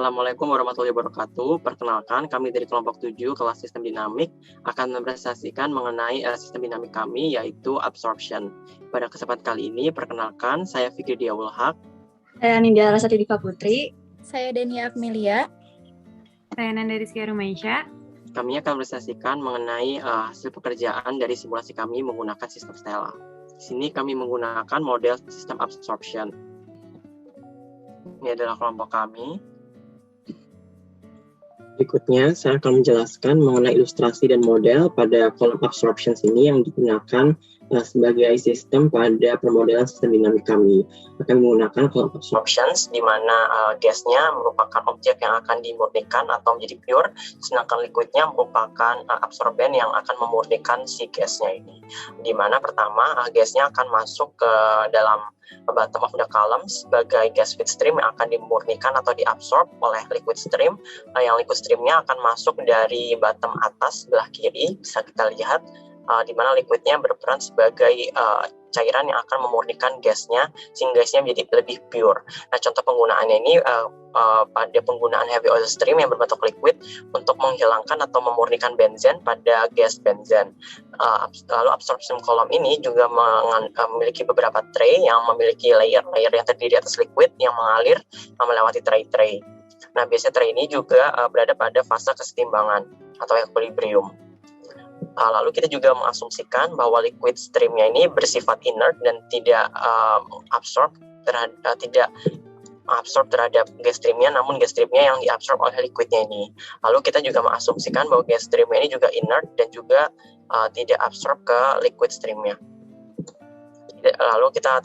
Assalamualaikum warahmatullahi wabarakatuh. Perkenalkan, kami dari kelompok 7 kelas sistem dinamik akan mempresentasikan mengenai sistem dinamik kami, yaitu absorption. Pada kesempatan kali ini, perkenalkan, saya Fikri Diawul Haq. Saya Nindya Rasati Diva Putri. Saya Denia Agmelia. Saya Nanda Rizky Rumaisya. Kami akan mempresentasikan mengenai hasil pekerjaan dari simulasi kami menggunakan sistem Stella. Di sini kami menggunakan model sistem absorption. Ini adalah kelompok kami. Berikutnya, saya akan menjelaskan mengenai ilustrasi dan model pada kolom absorption ini yang digunakan sebagai sistem pada permodelan sistem dinamik kami. Akan menggunakan kolom absorptions, di mana gasnya merupakan objek yang akan dimurnikan atau menjadi pure, sedangkan liquidnya merupakan absorben yang akan memurnikan si gasnya ini. Di mana pertama, gasnya akan masuk ke dalam bottom of the column sebagai gas feed stream yang akan dimurnikan atau diabsorb oleh liquid stream. Yang liquid streamnya akan masuk dari bottom atas sebelah kiri, bisa kita lihat di mana liquidnya berperan sebagai cairan yang akan memurnikan gasnya sehingga gasnya menjadi lebih pure. Nah, contoh penggunaannya ini pada penggunaan heavy oil stream yang berbentuk liquid untuk menghilangkan atau memurnikan benzen pada gas benzen. Lalu absorption column ini juga memiliki beberapa tray yang memiliki layer-layer yang terdiri atas liquid yang mengalir melewati tray-tray. Nah, biasanya tray ini juga berada pada fase kesetimbangan atau equilibrium. Lalu kita juga mengasumsikan bahwa liquid streamnya ini bersifat inert dan tidak absorb terhadap gas streamnya, namun gas streamnya yang diabsorb oleh liquidnya ini. Lalu kita juga mengasumsikan bahwa gas streamnya ini juga inert dan juga tidak absorb ke liquid streamnya. Lalu kita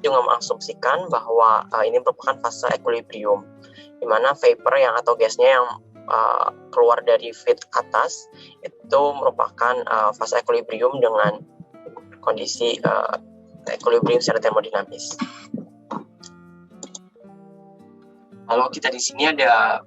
juga mengasumsikan bahwa ini merupakan fase equilibrium, di mana vapor atau gasnya yang keluar dari feed atas itu merupakan fase equilibrium dengan kondisi equilibrium secara termodinamis. Lalu kita di sini ada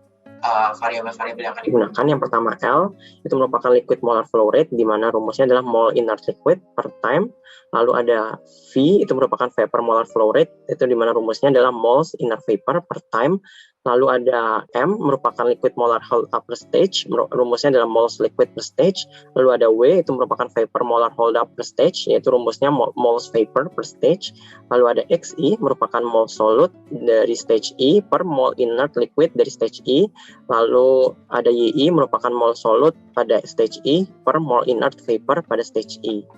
variabel-variabel yang akan digunakan. Yang pertama L itu merupakan liquid molar flow rate, di mana rumusnya adalah mole inert liquid per time. Lalu ada V itu merupakan vapor molar flow rate, itu di mana rumusnya adalah moles inert vapor per time. Lalu ada M merupakan liquid molar hold up per stage, rumusnya adalah moles liquid per stage. Lalu ada W itu merupakan vapor molar hold up per stage, yaitu rumusnya moles vapor per stage. Lalu ada XE merupakan mole solute dari stage E per mole inert liquid dari stage E. Lalu ada YI merupakan mole solute pada stage E per mole inert vapor pada stage E.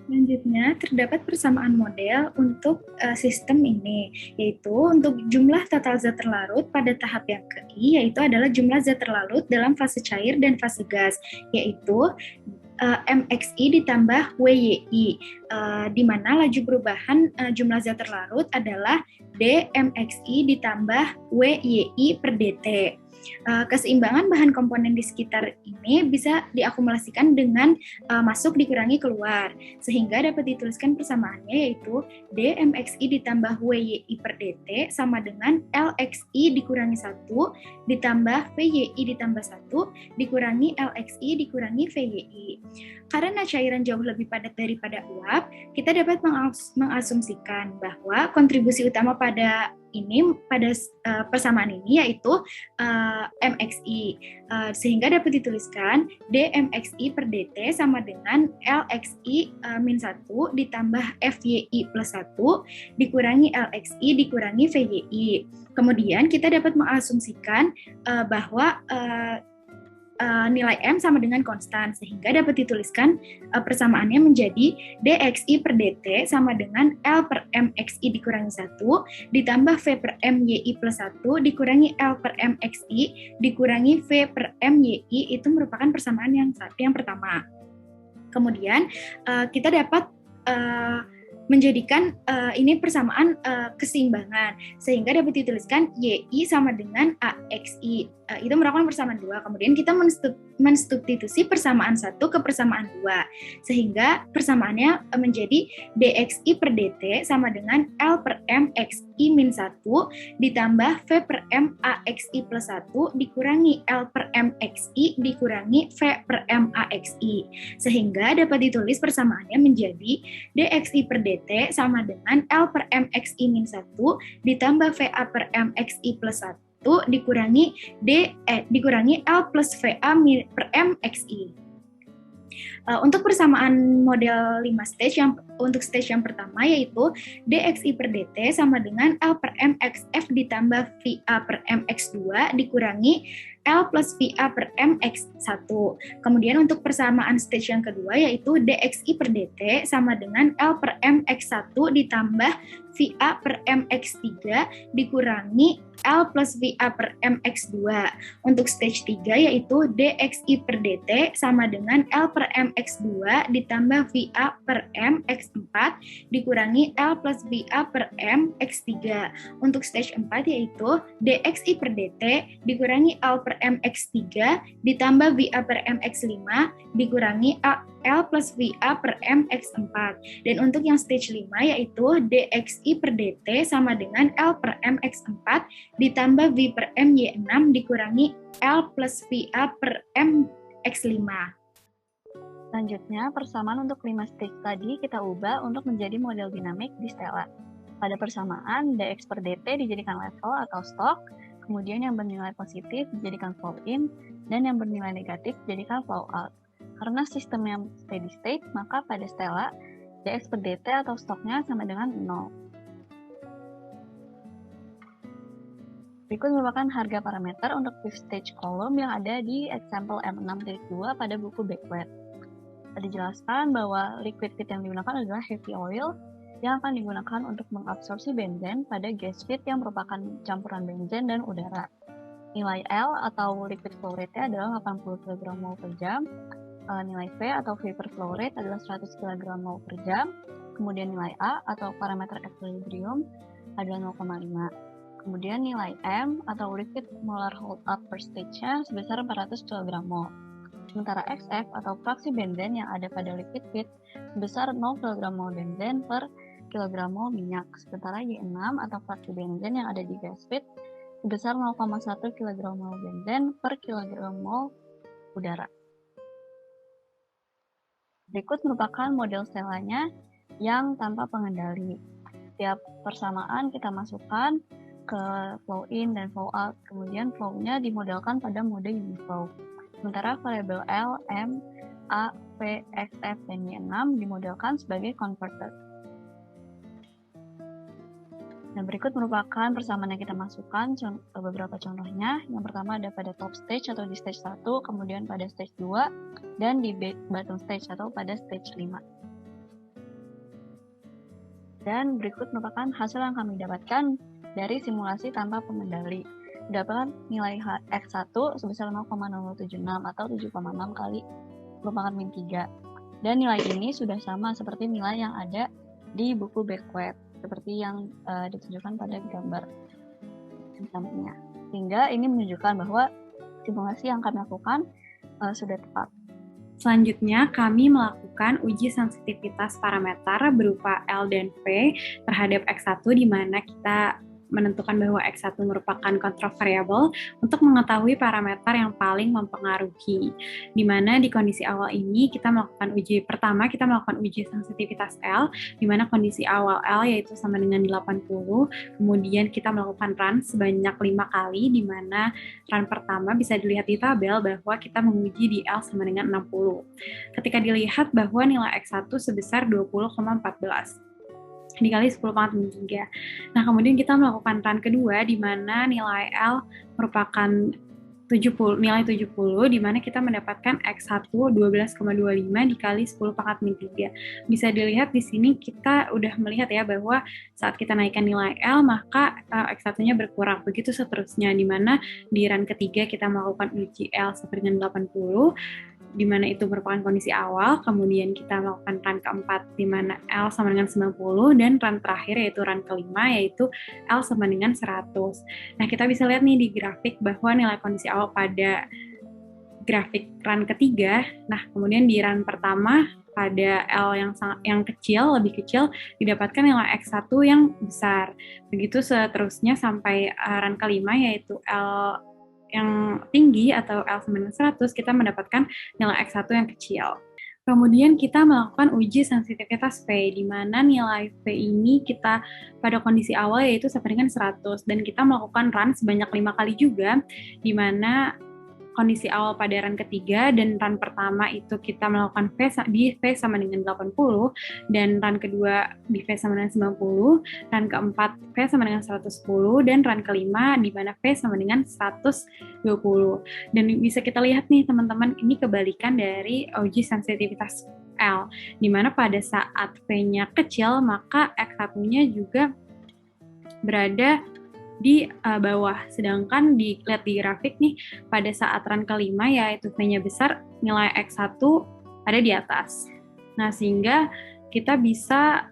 Selanjutnya, terdapat persamaan model untuk sistem ini, yaitu untuk jumlah total zat terlarut pada tahap yang ke-I, yaitu adalah jumlah zat terlarut dalam fase cair dan fase gas, yaitu MXI ditambah WYI, di mana laju perubahan jumlah zat terlarut adalah DMXI ditambah WYI per DT. Keseimbangan bahan komponen di sekitar ini bisa diakumulasikan dengan masuk dikurangi keluar, sehingga dapat dituliskan persamaannya yaitu DMXI ditambah WYI per DT sama dengan LXI dikurangi 1 ditambah VYI ditambah 1 dikurangi LXI dikurangi VYI. Karena cairan jauh lebih padat daripada uap, kita dapat mengasumsikan bahwa kontribusi utama pada persamaan ini yaitu MXI, sehingga dapat dituliskan DMXI per DT sama dengan LXI min 1 ditambah FYI plus 1 dikurangi LXI dikurangi VYI. Kemudian kita dapat mengasumsikan bahwa nilai M sama dengan konstan, sehingga dapat dituliskan persamaannya menjadi DXI per DT sama dengan L per MXI dikurangi 1 ditambah V per MYI plus 1 dikurangi L per MXI dikurangi V per MYI. Itu merupakan persamaan yang pertama. Kemudian kita dapat menjadikan ini persamaan keseimbangan, sehingga dapat dituliskan YI sama dengan AXI. Itu merupakan persamaan 2. Kemudian kita mensubstitusi persamaan 1 ke persamaan 2, sehingga persamaannya menjadi DXI per DT sama dengan L per M XI min 1 ditambah V per M AXI plus 1 dikurangi L per M XI dikurangi V per M AXI, sehingga dapat ditulis persamaannya menjadi DXI per DT sama dengan L per M XI min 1 ditambah VA per M XI plus 1 1 dikurangi L plus VA per M XI. Untuk persamaan model 5 stage untuk stage yang pertama yaitu dXi per dt sama dengan L per mxf ditambah VA per mx2 dikurangi L plus VA per mx1. Kemudian untuk persamaan stage yang kedua yaitu dXi per dt sama dengan L per mx1 ditambah VA per mx3 dikurangi L plus VA per mx2. Untuk stage 3 yaitu dXi per dt sama dengan L per mx2 ditambah VA per mx4 dikurangi L plus VA per mx3. Untuk stage 4 yaitu dXi per dt dikurangi L per mx3 ditambah VA per mx5 dikurangi L plus VA per mx4. Dan untuk yang stage 5 yaitu dXi per dt sama dengan L per mx4 ditambah V per my6 dikurangi L plus VA per mx5. Selanjutnya, persamaan untuk 5 stage tadi kita ubah untuk menjadi model dinamik di Stella. Pada persamaan, dx per dt dijadikan level atau stok, kemudian yang bernilai positif dijadikan flow in, dan yang bernilai negatif dijadikan flow out. Karena sistem yang steady state, maka pada Stella, dx per dt atau stoknya sama dengan 0. Berikut merupakan harga parameter untuk fifth stage column yang ada di example M6.2 pada buku Beckwith. Dijelaskan bahwa liquid feed yang digunakan adalah heavy oil yang akan digunakan untuk mengabsorpsi benzen pada gas feed yang merupakan campuran benzen dan udara. Nilai L atau liquid flow rate adalah 80 kg/mol per jam, nilai V atau vapor flow rate adalah 100 kg/mol per jam, kemudian nilai A atau parameter equilibrium adalah 0,5. Kemudian nilai M atau liquid molar hold up per stage-nya sebesar 400 kg/mol. Sementara XF atau fraksi benzen yang ada pada liquid feed sebesar 0 kg/mol benzen per kg/mol minyak. Sementara Y6 atau fraksi benzen yang ada di gas feed sebesar 0,1 kg/mol benzen per kg/mol udara. Berikut merupakan model Stellanya yang tanpa pengendali. Setiap persamaan kita masukkan ke flow in dan flow out, kemudian flow-nya dimodelkan pada mode uniflow. Sementara variabel L, M, A, P, X, F, dan Y6 dimodelkan sebagai converter. Nah, berikut merupakan persamaan yang kita masukkan, beberapa contohnya. Yang pertama ada pada top stage atau di stage 1, kemudian pada stage 2, dan di bottom stage atau pada stage 5. Dan berikut merupakan hasil yang kami dapatkan dari simulasi tanpa pengendali. Dapatkan nilai X1 sebesar 0,0076 atau 7,6 kali merupakan min 3. Dan nilai ini sudah sama seperti nilai yang ada di buku Beckwith, seperti yang ditunjukkan pada gambar sampingnya. Sehingga ini menunjukkan bahwa simulasi yang kami lakukan sudah tepat. Selanjutnya, kami melakukan uji sensitivitas parameter berupa L dan V terhadap X1 di mana kita menentukan bahwa X1 merupakan control variable untuk mengetahui parameter yang paling mempengaruhi. Di mana di kondisi awal ini kita melakukan uji sensitivitas L, di mana kondisi awal L yaitu sama dengan 80, kemudian kita melakukan run sebanyak 5 kali, di mana run pertama bisa dilihat di tabel bahwa kita menguji di L sama dengan 60. Ketika dilihat bahwa nilai X1 sebesar 20,14. dikali 10 pangkat min 3. Nah, kemudian kita melakukan run kedua di mana nilai L merupakan nilai 70, di mana kita mendapatkan X1 12,25 dikali 10 pangkat min 3. Bisa dilihat di sini kita udah melihat ya bahwa saat kita naikkan nilai L maka X1-nya berkurang. Begitu seterusnya, di mana di run ketiga kita melakukan uji L sama dengan 80, di mana itu merupakan kondisi awal, kemudian kita melakukan run keempat di mana L sama dengan 90, dan run terakhir yaitu run kelima yaitu L sama dengan 100. Nah, kita bisa lihat nih di grafik bahwa nilai kondisi awal pada grafik run ketiga, nah kemudian di run pertama pada L yang kecil, lebih kecil, didapatkan nilai X1 yang besar. Begitu seterusnya sampai run kelima yaitu L yang tinggi atau L sama dengan 100, kita mendapatkan nilai X1 yang kecil. Kemudian kita melakukan uji sensitivitas V, di mana nilai V ini kita pada kondisi awal yaitu sama dengan 100, dan kita melakukan run sebanyak 5 kali juga, di mana kondisi awal pada run ketiga dan run pertama itu kita melakukan di V sama dengan 80, dan run kedua di V sama dengan 90, run keempat V sama dengan 110, dan run kelima di mana V sama dengan 120. Dan bisa kita lihat nih teman-teman, ini kebalikan dari uji sensitivitas L, di mana pada saat V-nya kecil maka X1-nya juga berada di bawah, sedangkan dilihat di grafik nih, pada saat run kelima yaitu V-nya besar, nilai X1 ada di atas. Nah, sehingga kita bisa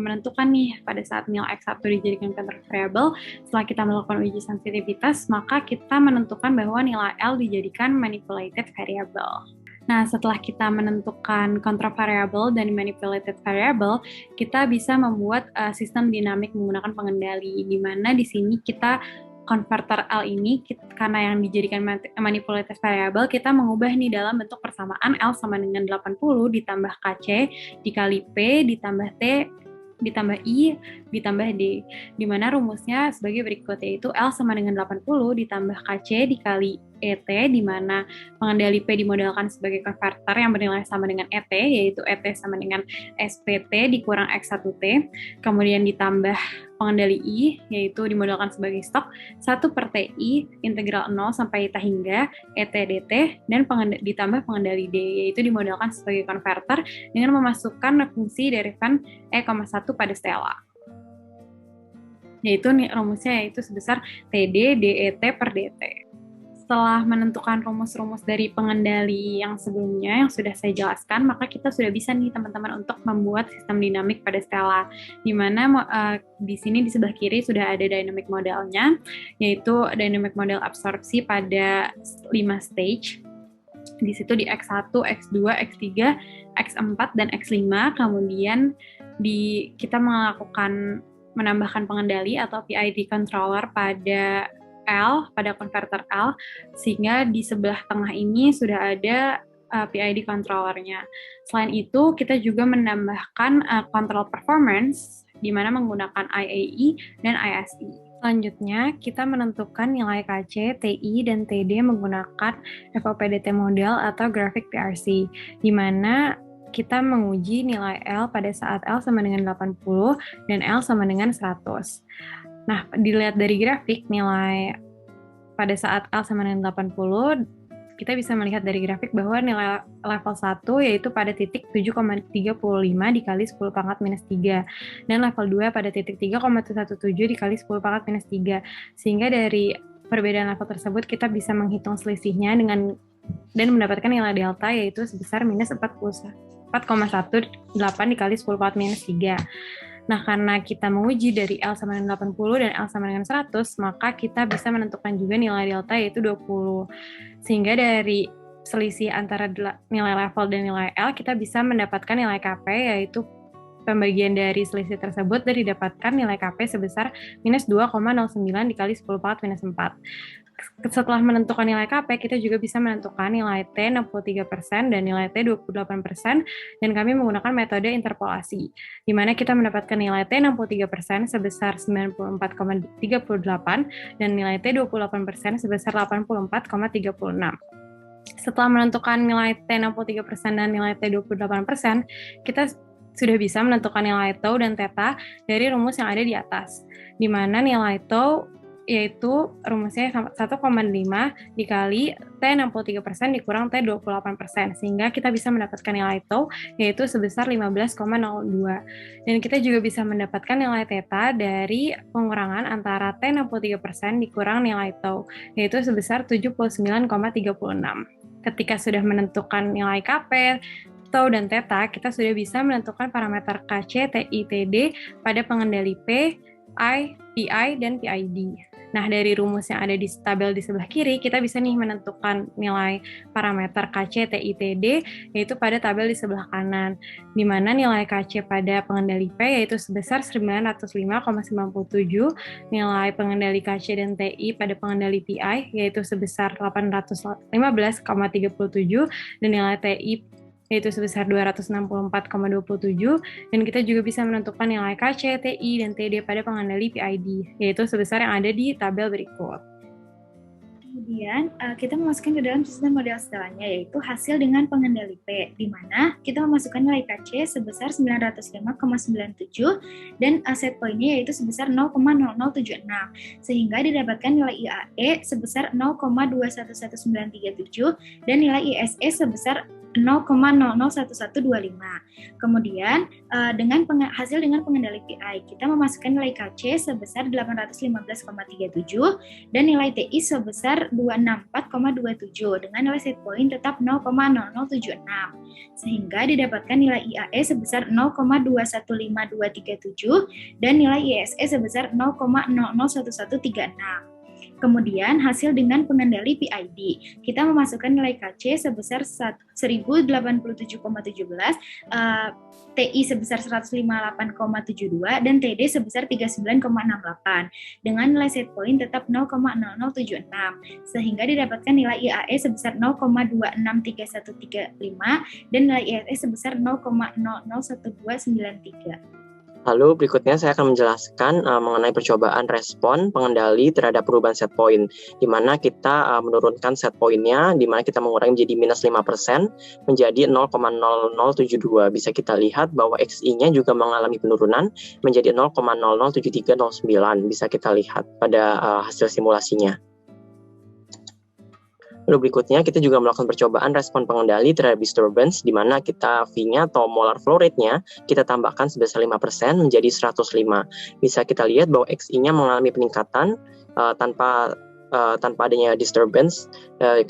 menentukan nih pada saat nilai X1 dijadikan control variable, setelah kita melakukan uji sensitivitas, maka kita menentukan bahwa nilai L dijadikan manipulated variable. Nah, setelah kita menentukan control variable dan manipulated variable, kita bisa membuat sistem dinamik menggunakan pengendali, di mana di sini kita converter L ini, karena yang dijadikan manipulated variable, kita mengubah nih dalam bentuk persamaan L sama dengan 80 ditambah KC dikali P ditambah T ditambah I ditambah D, di mana rumusnya sebagai berikut, yaitu L sama dengan 80 ditambah KC dikali ET, di mana pengendali P dimodelkan sebagai konverter yang bernilai sama dengan ET, yaitu ET sama dengan SPT dikurang X1T, kemudian ditambah pengendali I, yaitu dimodelkan sebagai stok 1/TI integral 0 sampai θ hingga ET DT, dan ditambah pengendali D, yaitu dimodelkan sebagai konverter dengan memasukkan fungsi derivan E,1 pada stela. Yaitu rumusnya yaitu sebesar TD DET per DT. Setelah menentukan rumus-rumus dari pengendali yang sebelumnya yang sudah saya jelaskan, maka kita sudah bisa nih teman-teman untuk membuat sistem dinamik pada stela, di mana di sini di sebelah kiri sudah ada dynamic modelnya, yaitu dynamic model absorpsi pada 5 stage. Di situ di X1, X2, X3, X4, dan X5, kemudian kita menambahkan pengendali atau PID controller pada L, pada konverter L, sehingga di sebelah tengah ini sudah ada PID controllernya. Selain itu, kita juga menambahkan control performance, di mana menggunakan IAE dan ISE. Selanjutnya, kita menentukan nilai KC, TI, dan TD menggunakan FOPDT model atau Graphic PRC, di mana kita menguji nilai L pada saat L sama dengan 80 dan L sama dengan 100. Nah, dilihat dari grafik, nilai pada saat L sama dengan 80, kita bisa melihat dari grafik bahwa nilai level 1 yaitu pada titik 7,35 dikali 10 pangkat minus 3, dan level 2 pada titik 3,17 dikali 10 pangkat minus 3. Sehingga dari perbedaan level tersebut kita bisa menghitung selisihnya dan mendapatkan nilai delta yaitu sebesar minus 4,18 dikali 10 pangkat minus 3. Nah, karena kita menguji dari L sama dengan 80 dan L sama dengan 100, maka kita bisa menentukan juga nilai delta yaitu 20. Sehingga dari selisih antara nilai level dan nilai L, kita bisa mendapatkan nilai KP, yaitu pembagian dari selisih tersebut dan didapatkan nilai KP sebesar minus 2,09 dikali 10 pangkat minus 4. Setelah menentukan nilai KP, kita juga bisa menentukan nilai T 63% dan nilai T 28%, dan kami menggunakan metode interpolasi, di mana kita mendapatkan nilai T 63% sebesar 94,38 dan nilai T 28% sebesar 84,36. Setelah menentukan nilai T 63% dan nilai T 28%, kita sudah bisa menentukan nilai tau dan theta dari rumus yang ada di atas, di mana nilai tau yaitu rumusnya 1,5 dikali T 63% dikurang T 28%, sehingga kita bisa mendapatkan nilai tau yaitu sebesar 15,02. Dan kita juga bisa mendapatkan nilai theta dari pengurangan antara T 63% dikurang nilai tau, yaitu sebesar 79,36. Ketika sudah menentukan nilai KP, tau, dan theta, kita sudah bisa menentukan parameter KC, TI, TD pada pengendali P, I, PI, dan PID. Nah, dari rumus yang ada di tabel di sebelah kiri, kita bisa nih menentukan nilai parameter KC, TI, TD, yaitu pada tabel di sebelah kanan, di mana nilai KC pada pengendali P yaitu sebesar 905,97, nilai pengendali KC dan TI pada pengendali PI yaitu sebesar 815,37, dan nilai TI yaitu sebesar 264,27, dan kita juga bisa menentukan nilai KC, TI, dan TD pada pengendali PID, yaitu sebesar yang ada di tabel berikut. Kemudian kita memasukkan ke dalam sistem model setelahnya, yaitu hasil dengan pengendali P, di mana kita memasukkan nilai KC sebesar 905,97 dan set poinnya yaitu sebesar 0,0076, sehingga didapatkan nilai IAE sebesar 0,211937 dan nilai ISE sebesar 0,001125. Kemudian hasil dengan pengendali PI, kita memasukkan nilai KC sebesar 815,37 dan nilai TI sebesar 264,27 dengan nilai set point tetap 0,0076, sehingga didapatkan nilai IAE sebesar 0,215237 dan nilai ISE sebesar 0,001136. Kemudian hasil dengan pengendali PID, kita memasukkan nilai KC sebesar 1087,17, TI sebesar 158,72, dan TD sebesar 39,68, dengan nilai set point tetap 0,0076, sehingga didapatkan nilai IAE sebesar 0,263135 dan nilai ISE sebesar 0,001293. Lalu berikutnya saya akan menjelaskan mengenai percobaan respon pengendali terhadap perubahan set point, di mana kita menurunkan set point-nya, di mana kita mengurangi menjadi minus 5% menjadi 0,0072. Bisa kita lihat bahwa XI-nya juga mengalami penurunan menjadi 0,007309. Bisa kita lihat pada hasil simulasinya. Lalu berikutnya kita juga melakukan percobaan respon pengendali terhadap disturbance, di mana kita V-nya atau molar flow rate-nya kita tambahkan sebesar 5% menjadi 105. Bisa kita lihat bahwa XI-nya mengalami peningkatan tanpa adanya disturbance.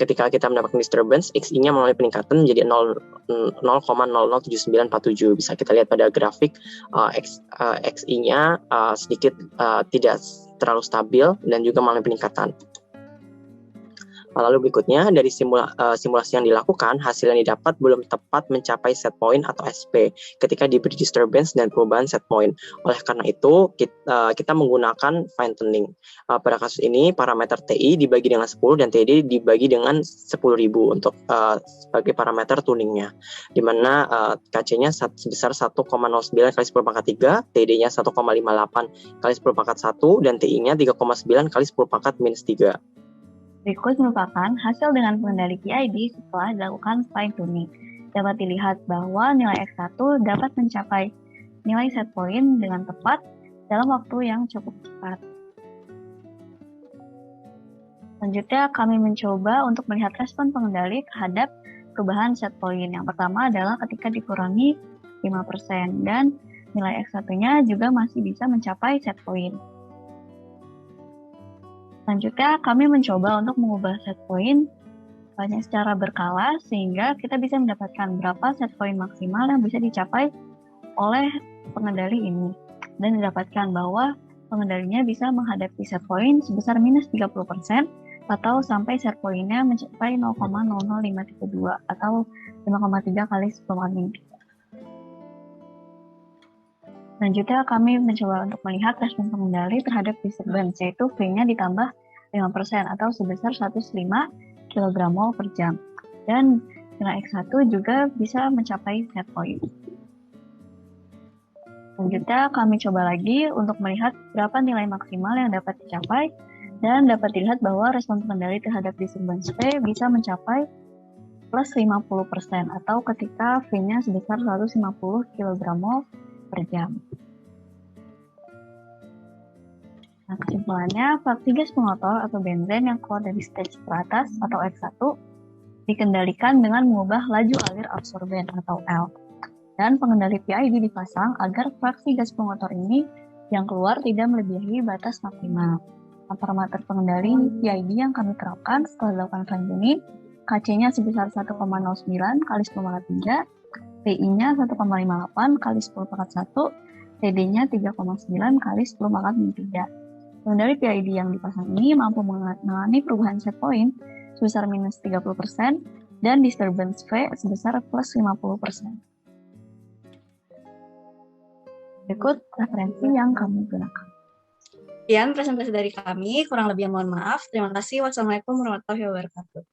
Ketika kita mendapatkan disturbance, XI-nya mengalami peningkatan menjadi 0,007947. Bisa kita lihat pada grafik XI-nya sedikit tidak terlalu stabil dan juga mengalami peningkatan. Lalu berikutnya, dari simulasi yang dilakukan, hasil yang didapat belum tepat mencapai set point atau SP ketika diberi disturbance dan perubahan set point. Oleh karena itu, kita menggunakan fine tuning. Pada kasus ini, parameter TI dibagi dengan 10 dan TD dibagi dengan 10.000 untuk sebagai parameter tuningnya, di mana KC-nya sebesar 1,09 kali 10 pangkat 3, TD-nya 1,58 kali 10 pangkat 1, dan TI-nya 3,9 kali 10 pangkat minus 3. Berikut merupakan hasil dengan pengendali PID setelah dilakukan fine tuning. Dapat dilihat bahwa nilai X1 dapat mencapai nilai set point dengan tepat dalam waktu yang cukup cepat. Selanjutnya, kami mencoba untuk melihat respon pengendali terhadap perubahan set point. Yang pertama adalah ketika dikurangi 5% dan nilai X1-nya juga masih bisa mencapai set point. Selanjutnya, kami mencoba untuk mengubah set point secara berkala sehingga kita bisa mendapatkan berapa set point maksimal yang bisa dicapai oleh pengendali ini. Dan didapatkan bahwa pengendalinya bisa menghadapi set point sebesar minus 30% atau sampai set point-nya mencapai 0,00532 atau 5,3 kali 10 min. Selanjutnya, kami mencoba untuk melihat respon pengendali terhadap disturbance, yaitu V-nya ditambah 5% atau sebesar 105 kg mol per jam. Dan nilai X1 juga bisa mencapai set point. Selanjutnya, kami coba lagi untuk melihat berapa nilai maksimal yang dapat dicapai, dan dapat dilihat bahwa respon pengendali terhadap disturbance V bisa mencapai plus 50% atau ketika V-nya sebesar 150 kg mol per jam. Nah, kesimpulannya, fraksi gas pengotor atau benzen yang keluar dari stage teratas atau X1 dikendalikan dengan mengubah laju alir absorben atau L. Dan pengendali PID dipasang agar fraksi gas pengotor ini yang keluar tidak melebihi batas maksimal. Nah, parameter pengendali PID yang kami terapkan setelah dilakukan fine tuning, KC-nya sebesar 1,09 kali 10⁻3, TI-nya 1,58 kali 10 pangkat 1, TD-nya 3,9 kali 10 pangkat min 3. Pengendali PID yang dipasang ini mampu mengalami perubahan set point sebesar minus 30% dan disturbance V sebesar plus 50%. Berikut referensi yang kami gunakan. Sekian presentasi dari kami, kurang lebih mohon maaf. Terima kasih. Wassalamualaikum warahmatullahi wabarakatuh.